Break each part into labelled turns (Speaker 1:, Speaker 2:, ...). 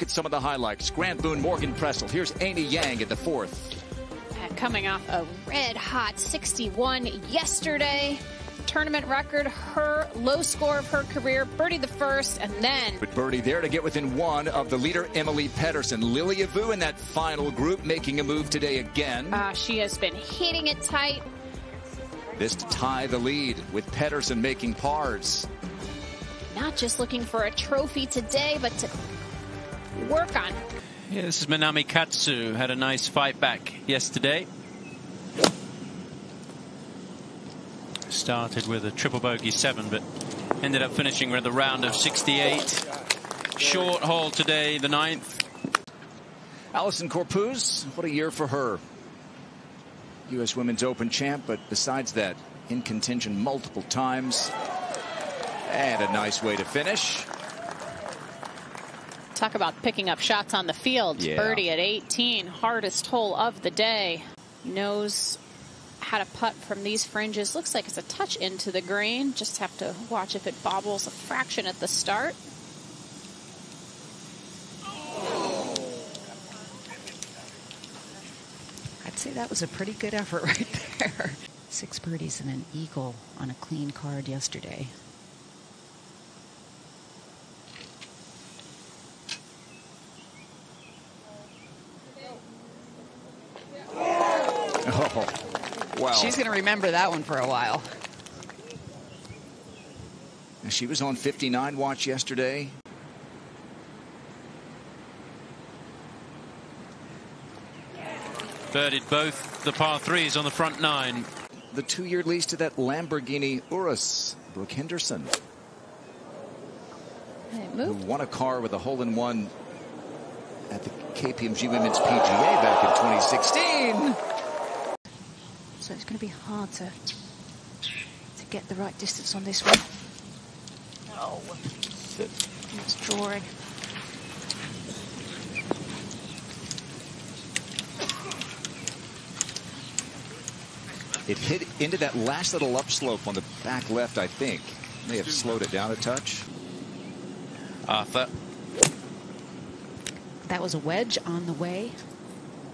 Speaker 1: at some of the highlights. Grant Boone, Morgan Pressel. Here's Amy Yang at the fourth.
Speaker 2: Coming off a red-hot 61 yesterday. Tournament record, her low score of her career, birdied the first, and then...
Speaker 1: But birdie there to get within one of the leader, Emily Pedersen. Lilia Vu in that final group, making a move today again.
Speaker 2: She has been hitting it tight.
Speaker 1: This to tie the lead, with Pedersen making pars.
Speaker 2: Not just looking for a trophy today, but to work on.
Speaker 3: Yeah, this is Minami Katsu. Had a nice fight back yesterday. Started with a triple bogey 7, but ended up finishing with a round of 68. Short hole today, the 9th.
Speaker 1: Allison Corpuz, what a year for her. U.S. Women's Open champ, but besides that, in contention multiple times. And a nice way to finish.
Speaker 2: Talk about picking up shots on the field.
Speaker 1: Yeah.
Speaker 2: Birdie at 18, hardest hole of the day. Knows how to putt from these fringes. Looks like it's a touch into the green. Just have to watch if it bobbles a fraction at the start.
Speaker 4: I'd say that was a pretty good effort right there. 6 birdies and an eagle on a clean card yesterday.
Speaker 1: Oh, wow.
Speaker 4: She's going to remember that one for a while.
Speaker 1: She was on 59 watch yesterday.
Speaker 3: Birdied both the par 3s on the front 9.
Speaker 1: The 2-year lease to that Lamborghini Urus, Brooke Henderson. Who won a car with a hole-in-one at the KPMG Women's PGA back in 2016.
Speaker 4: So it's going to be hard to get the right distance on this one. Oh, it's drawing.
Speaker 1: It hit into that last little upslope on the back left, I think. May have slowed it down a touch.
Speaker 3: Arthur.
Speaker 4: That was a wedge on the way.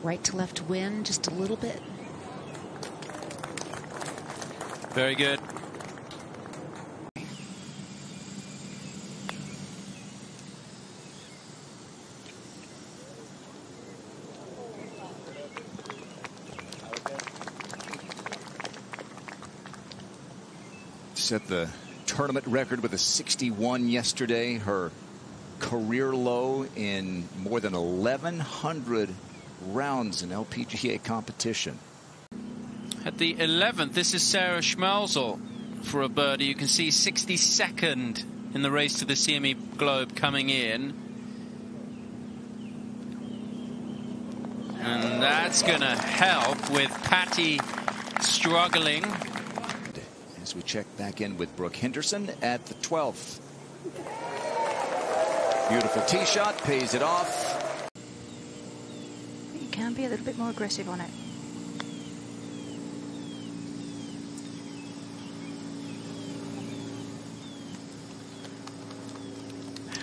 Speaker 4: Right to left wind, just a little bit.
Speaker 3: Very good.
Speaker 1: Set the tournament record with a 61 yesterday. Her career low in more than 1,100 rounds in LPGA competition.
Speaker 3: At the 11th, this is Sarah Schmelzel for a birdie. You can see 62nd in the race to the CME Globe coming in. And that's going to help with Patty struggling.
Speaker 1: As we check back in with Brooke Henderson at the 12th. Beautiful tee shot, pays it off.
Speaker 4: You can be a little bit more aggressive on it.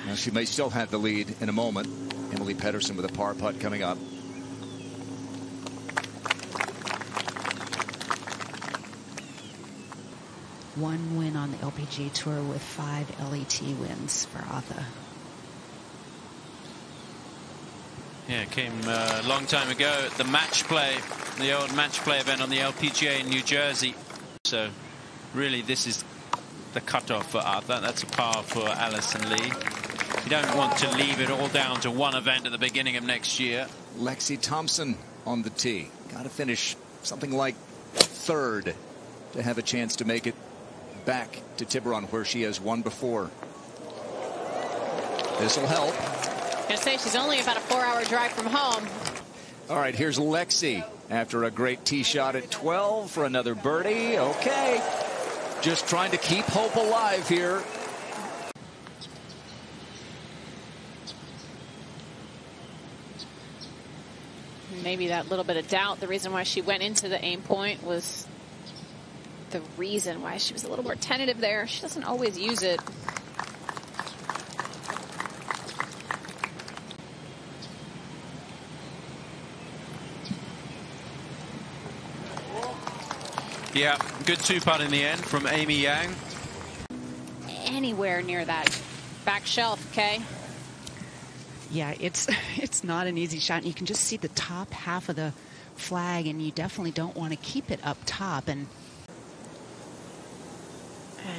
Speaker 1: Now she may still have the lead in a moment. Emily Pedersen with a par putt coming up.
Speaker 4: One win on the LPGA Tour with 5 LET wins for Arthur.
Speaker 3: Yeah, it came a long time ago at the match play, the old match play event on the LPGA in New Jersey. So really this is the cutoff for Arthur. That's a par for Alison Lee. You don't want to leave it all down to one event at the beginning of next year.
Speaker 1: Lexi Thompson on the tee. Got to finish something like 3rd to have a chance to make it back to Tiburon, where she has won before. This will help.
Speaker 2: I'm going to say she's only about a 4-hour drive from home.
Speaker 1: All right, here's Lexi after a great tee shot at 12 for another birdie. Okay, just trying to keep hope alive here.
Speaker 2: Maybe that little bit of doubt, the reason why she went into the aim point, was the reason why she was a little more tentative there. She doesn't always use it.
Speaker 3: Yeah, good two-putt in the end from Amy Yang.
Speaker 2: Anywhere near that back shelf, Kay.
Speaker 4: Yeah, it's not an easy shot. You can just see the top half of the flag, and you definitely don't want to keep it up top. And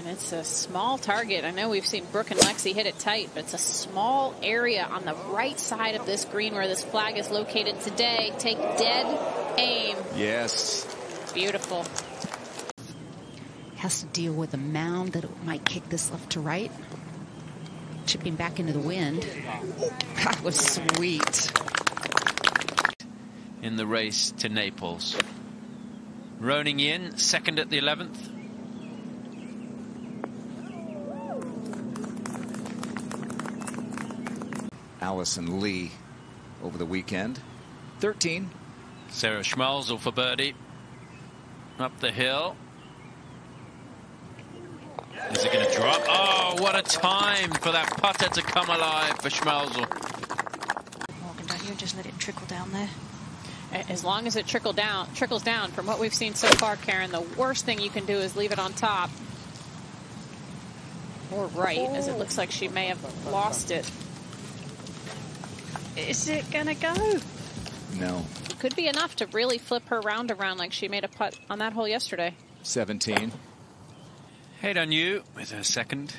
Speaker 2: it's a small target. I know we've seen Brooke and Lexi hit it tight, but it's a small area on the right side of this green where this flag is located today. Take dead aim.
Speaker 1: Yes.
Speaker 2: Beautiful.
Speaker 4: has to deal with a mound that might kick this left to right. Chipping back into the wind. That was sweet.
Speaker 3: In the race to Naples. Roning Yin, second at the 11th.
Speaker 1: Allison Lee over the weekend. 13.
Speaker 3: Sarah Schmalzel for birdie. Up the hill. Is it going to drop? Oh, what a time for that putter to come alive for Schmalzel.
Speaker 4: Morgan, don't you just let it trickle down there?
Speaker 2: As long as it trickles down, from what we've seen so far, Karen, the worst thing you can do is leave it on top. Or right, as it looks like she may have lost it. Is it going to go?
Speaker 1: No.
Speaker 2: Could be enough to really flip her round around like she made a putt on that hole yesterday.
Speaker 1: 17.
Speaker 3: Hate on you with her second.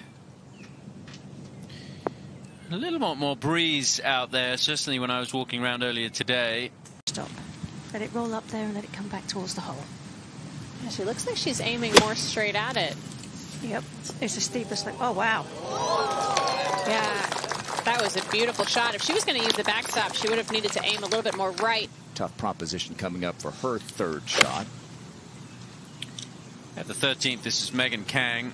Speaker 3: A little more breeze out there, certainly when I was walking around earlier today.
Speaker 4: Stop. Let it roll up there and let it come back towards the hole.
Speaker 2: Yeah, she looks like she's aiming more straight at it.
Speaker 4: Yep. It's a steeper slope. Oh, wow.
Speaker 2: Yeah, that was a beautiful shot. If she was going to use the backstop, she would have needed to aim a little bit more right.
Speaker 1: Tough proposition coming up for her third shot.
Speaker 3: At the 13th, this is Megan Kang.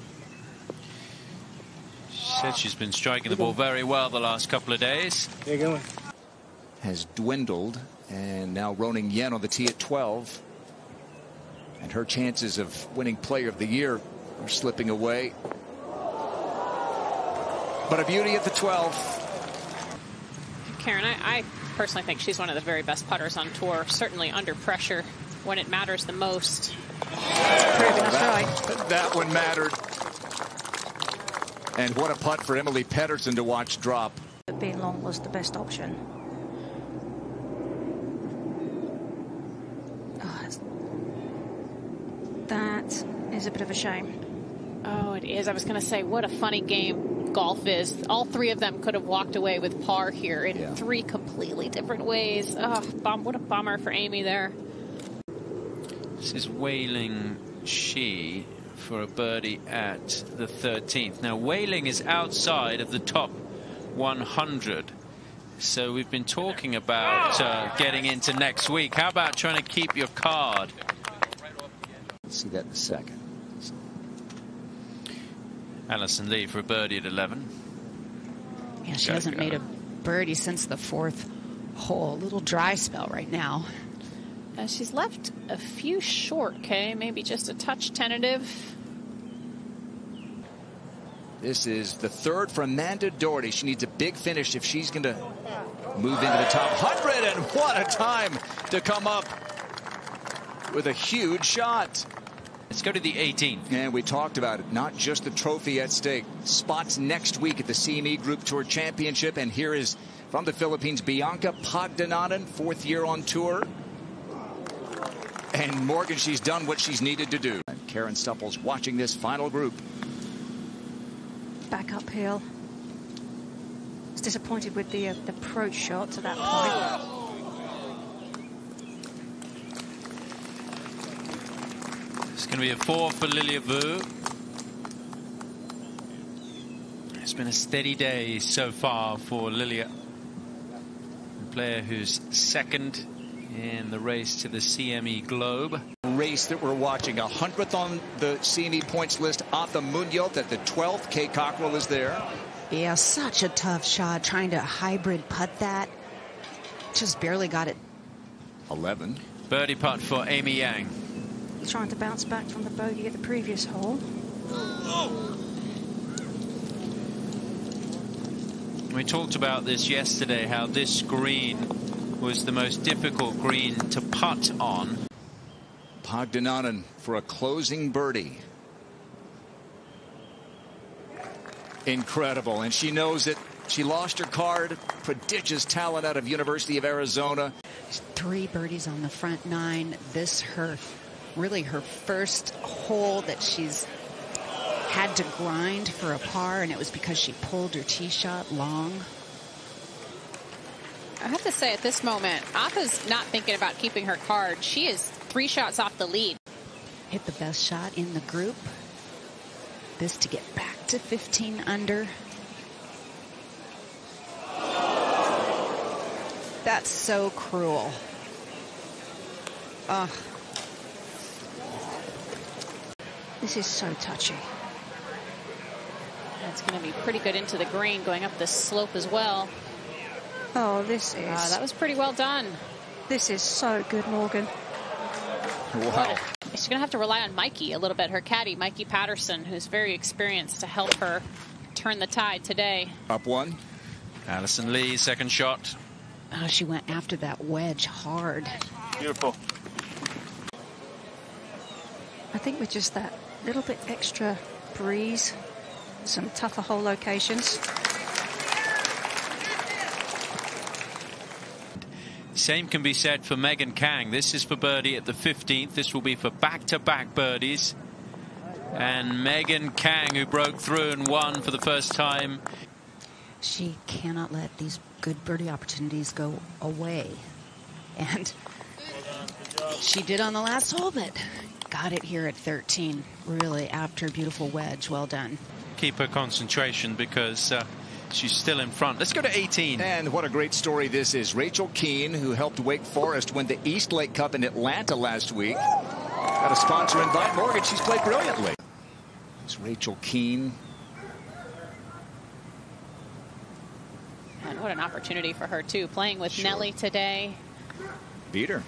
Speaker 3: She said she's been striking the ball very well the last couple of days.
Speaker 5: There you go.
Speaker 1: Has dwindled, and now Roning Yen on the tee at 12. And her chances of winning Player of the Year are slipping away. But a beauty at the 12th.
Speaker 2: Karen, I personally think she's one of the very best putters on tour, certainly under pressure when it matters the most.
Speaker 1: That one mattered. And what a putt for Emily Pettersson to watch drop.
Speaker 4: Being long was the best option. Oh, that is a bit of a shame.
Speaker 2: Oh, it is. I was going to say, what a funny game golf is. All three of them could have walked away with par here in three completely different ways. Oh, what a bummer for Amy there.
Speaker 3: This is Wailing Shi for a birdie at the 13th. Now, Wailing is outside of the top 100. So we've been talking about getting into next week. How about trying to keep your card?
Speaker 1: Let's see that in a second.
Speaker 3: Allison Lee for a birdie at 11.
Speaker 4: Yeah, she hasn't made a birdie since the fourth hole. A little dry spell right now.
Speaker 2: She's left a few short, Kay. Maybe just a touch tentative.
Speaker 1: This is the third for Amanda Doherty. She needs a big finish if she's going to move into the top 100. And what a time to come up with a huge shot.
Speaker 3: Let's go to the 18th.
Speaker 1: And we talked about it. Not just the trophy at stake. Spots next week at the CME Group Tour Championship. And here is from the Philippines, Bianca Pagdananan, fourth year on tour. And Morgan, she's done what she's needed to do. And Karen Stupples watching this final group.
Speaker 4: Back uphill. I was disappointed with the approach shot to that point.
Speaker 3: It's going to be a 4 for Lilia Vu. It's been a steady day so far for Lilia. A player who's second in the race to the CME Globe.
Speaker 1: Race that we're watching, 100th on the CME points list. Atha Munoz at the 12th. Kay Cockrell is there.
Speaker 4: Yeah, such a tough shot trying to hybrid putt that. Just barely got it.
Speaker 1: 11.
Speaker 3: Birdie putt for Amy Yang.
Speaker 4: Trying to bounce back from the bogey at the previous hole.
Speaker 3: We talked about this yesterday, how this green was the most difficult green to putt on.
Speaker 1: Pogdananen for a closing birdie. Incredible, and she knows it. She lost her card. Prodigious talent out of University of Arizona.
Speaker 4: 3 birdies on the front 9. This really her first hole that she's had to grind for a par, and it was because she pulled her tee shot long.
Speaker 2: I have to say, at this moment, Atha's not thinking about keeping her card. She is 3 shots off the lead.
Speaker 4: Hit the best shot in the group. This to get back to 15 under. That's so cruel. Ugh. This is so touchy.
Speaker 2: It's going to be pretty good into the green, going up this slope as well.
Speaker 4: Oh, this is...
Speaker 2: that was pretty well done.
Speaker 4: This is so good, Morgan.
Speaker 1: Wow.
Speaker 2: She's going to have to rely on Mikey a little bit, her caddy, Mikey Patterson, who's very experienced to help her turn the tide today.
Speaker 1: Up 1.
Speaker 3: Allison Lee, second shot.
Speaker 4: Oh, she went after that wedge hard.
Speaker 3: Beautiful.
Speaker 5: I think with just that little bit extra breeze, some tougher hole locations.
Speaker 3: Same can be said for Megan Kang. This is for birdie at the 15th. This will be for back-to-back birdies. And Megan Kang, who broke through and won for the first time.
Speaker 4: She cannot let these good birdie opportunities go away. And she did on the last hole, but got it here at 13. Really, after a beautiful wedge. Well done.
Speaker 3: Keep her concentration because she's still in front. Let's go to 18.
Speaker 1: And what a great story this is. Rachel Keane, who helped Wake Forest win the East Lake Cup in Atlanta last week. Got a sponsor invite. Morgan, she's played brilliantly. It's Rachel Keane.
Speaker 2: And what an opportunity for her, too, playing with Nelly today.
Speaker 1: Beat her.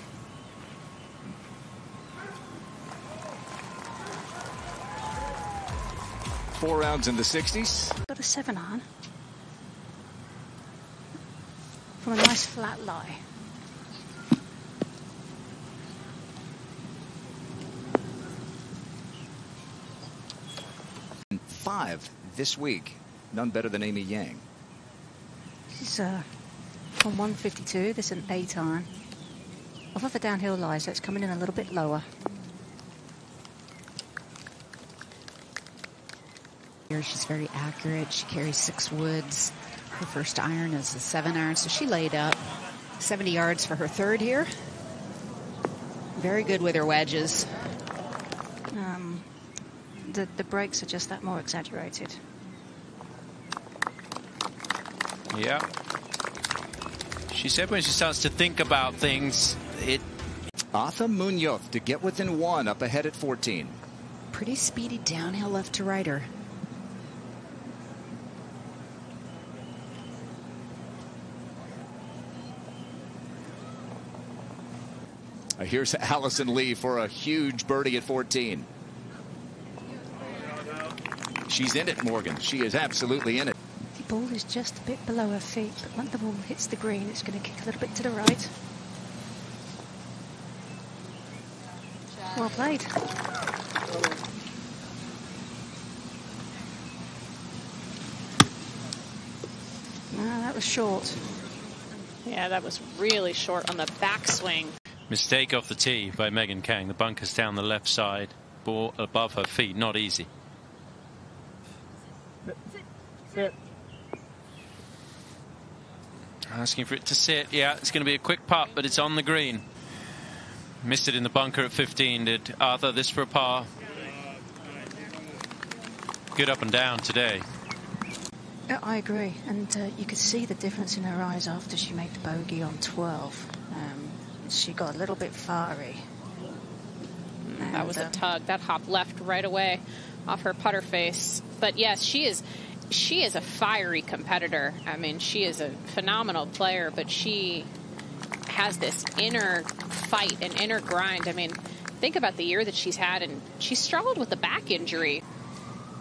Speaker 1: Four rounds in the 60s.
Speaker 5: Got a 7 on. From a nice flat lie.
Speaker 1: And 5 this week. None better than Amy Yang.
Speaker 5: This is from 152. This is an 8 iron. Off of the downhill lie, so it's coming in a little bit lower.
Speaker 4: Here she's very accurate. She carries 6 woods. Her first iron is a 7 iron, so she laid up 70 yards for her third here. Very good with her wedges.
Speaker 5: The breaks are just that more exaggerated.
Speaker 3: Yeah. She said when she starts to think about things,
Speaker 1: Atha Munoz to get within 1, up ahead at 14.
Speaker 4: Pretty speedy downhill left to right her.
Speaker 1: Here's Allison Lee for a huge birdie at 14. She's in it, Morgan. She is absolutely in it.
Speaker 5: The ball is just a bit below her feet, but when the ball hits the green, it's going to kick a little bit to the right. Well played. No, that was short.
Speaker 2: Yeah, that was really short on the backswing.
Speaker 3: mistake off the tee by Megan Kang. The bunker's down the left side. Ball above her feet. Not easy.
Speaker 6: Sit.
Speaker 3: Asking for it to sit. Yeah, it's going to be a quick putt, but it's on the green. Missed it in the bunker at 15, did Arthur. This for a par. Good up and down today.
Speaker 5: I agree, and you could see the difference in her eyes after she made the bogey on 12. She got a little bit fiery.
Speaker 2: That was a tug. That hopped left right away off her putter face. But yes, she is a fiery competitor. I mean, she is a phenomenal player, but she has this inner fight and inner grind. I mean, think about the year that she's had, and she struggled with the back injury.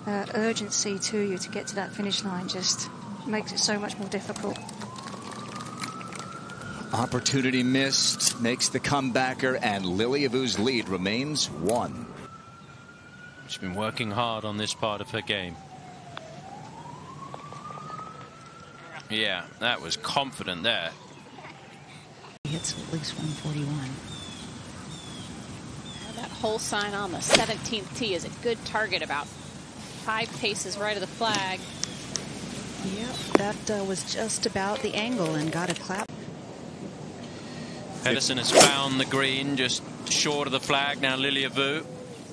Speaker 5: Urgency to you to get to that finish line just makes it so much more difficult.
Speaker 1: Opportunity missed, makes the comebacker, and Lilia Vu's lead remains 1.
Speaker 3: She's been working hard on this part of her game. Yeah, that was confident there.
Speaker 4: He hits at least 141.
Speaker 2: That hole sign on the 17th tee is a good target, about 5 paces right of the flag.
Speaker 4: Yep, that was just about the angle and got a clap.
Speaker 3: Pedersen has found the green just short of the flag. Now Lilia Vu.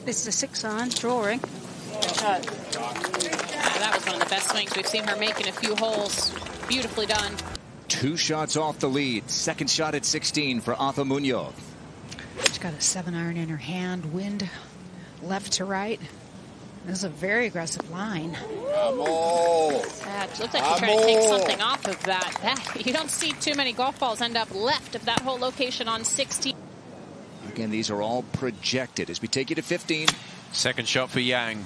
Speaker 5: This is a 6-iron drawing.
Speaker 2: That was one of the best swings we've seen her make in a few holes. Beautifully done.
Speaker 1: 2 shots off the lead. Second shot at 16 for Arthur Munoz.
Speaker 4: She's got a 7-iron in her hand. Wind left to right. This is a very aggressive line.
Speaker 2: That looks like she's trying to take something off of that. You don't see too many golf balls end up left of that whole location on 16.
Speaker 1: Again, these are all projected as we take you to 15.
Speaker 3: Second shot for Yang.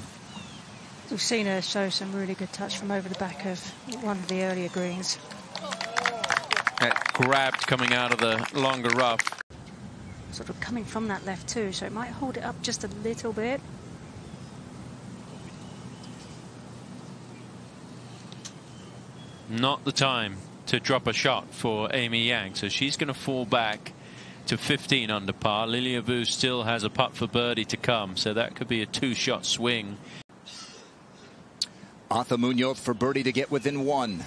Speaker 5: We've seen her show some really good touch from over the back of one of the earlier greens.
Speaker 3: That grabbed coming out of the longer rough.
Speaker 5: Sort of coming from that left too, so it might hold it up just a little bit.
Speaker 3: Not the time to drop a shot for Amy Yang, so she's going to fall back to 15 under par. Lilia Vu still has a putt for birdie to come, so that could be a 2-shot swing.
Speaker 1: Arthur Munoz for birdie to get within 1.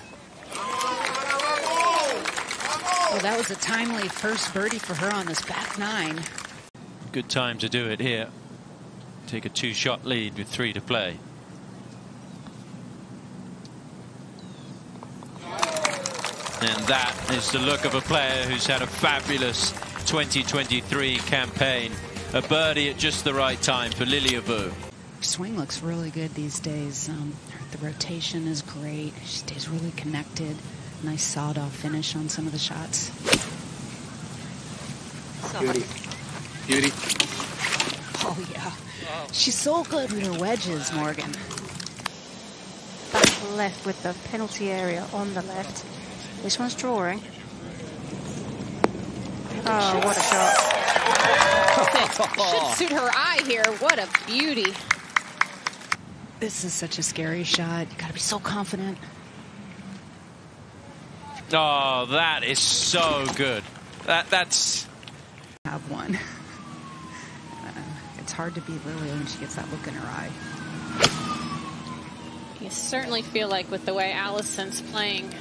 Speaker 4: Well, that was a timely first birdie for her on this back 9.
Speaker 3: Good time to do it here. Take a 2-shot lead with 3 to play. And that is the look of a player who's had a fabulous 2023 campaign. A birdie at just the right time for Lilia Vu.
Speaker 4: Her swing looks really good these days. The rotation is great. She stays really connected. Nice sawed-off finish on some of the shots.
Speaker 1: Beauty. Beauty.
Speaker 4: Oh, yeah. She's so good with her wedges, Morgan.
Speaker 5: Back left with the penalty area on the left. This one's drawing. Oh, what a shot.
Speaker 2: Should suit her eye here. What a beauty.
Speaker 4: This is such a scary shot. You got to be so confident.
Speaker 3: Oh, that is so good. That's...
Speaker 4: Have one. It's hard to beat Lilia when she gets that look in her eye.
Speaker 2: You certainly feel like with the way Allison's playing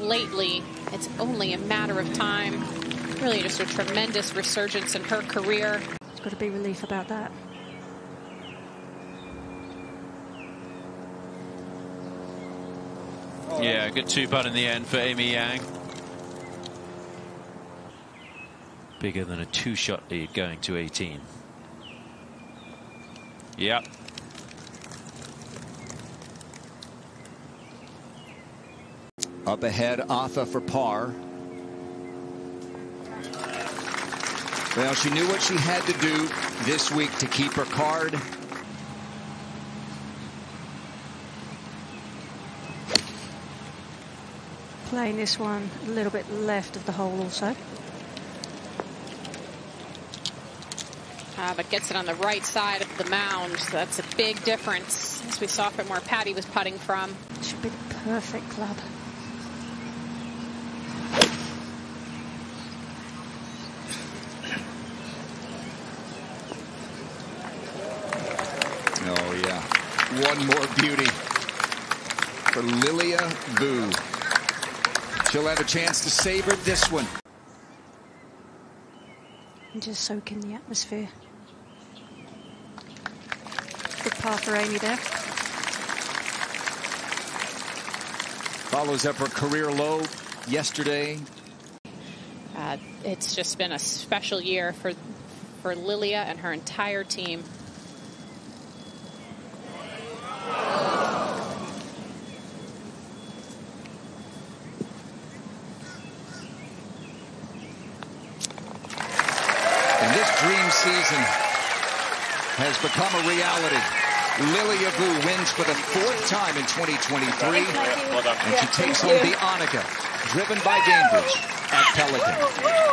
Speaker 2: lately, it's only a matter of time. Really just a tremendous resurgence in her career.
Speaker 5: There's got to be relief about that.
Speaker 3: Yeah, good 2-putt in the end for Amy Yang. Bigger than a 2-shot lead going to 18. Yep.
Speaker 1: Up ahead, Arthur for par. Well, she knew what she had to do this week to keep her card.
Speaker 5: Playing this one a little bit left of the hole also.
Speaker 2: But gets it on the right side of the mound. So that's a big difference, as we saw from where Patty was putting from.
Speaker 5: Should be the perfect club.
Speaker 1: Oh, yeah. One more beauty for Lilia Vu. She'll have a chance to savor this one.
Speaker 5: And just soak in the atmosphere. Good par for Amy there.
Speaker 1: Follows up her career low yesterday.
Speaker 2: It's just been a special year for Lilia and her entire team.
Speaker 1: And this dream season has become a reality. Lilia Vu wins for the 4th time in 2023. And she takes home the ANNIKA, driven by Gainbridge, at Pelican.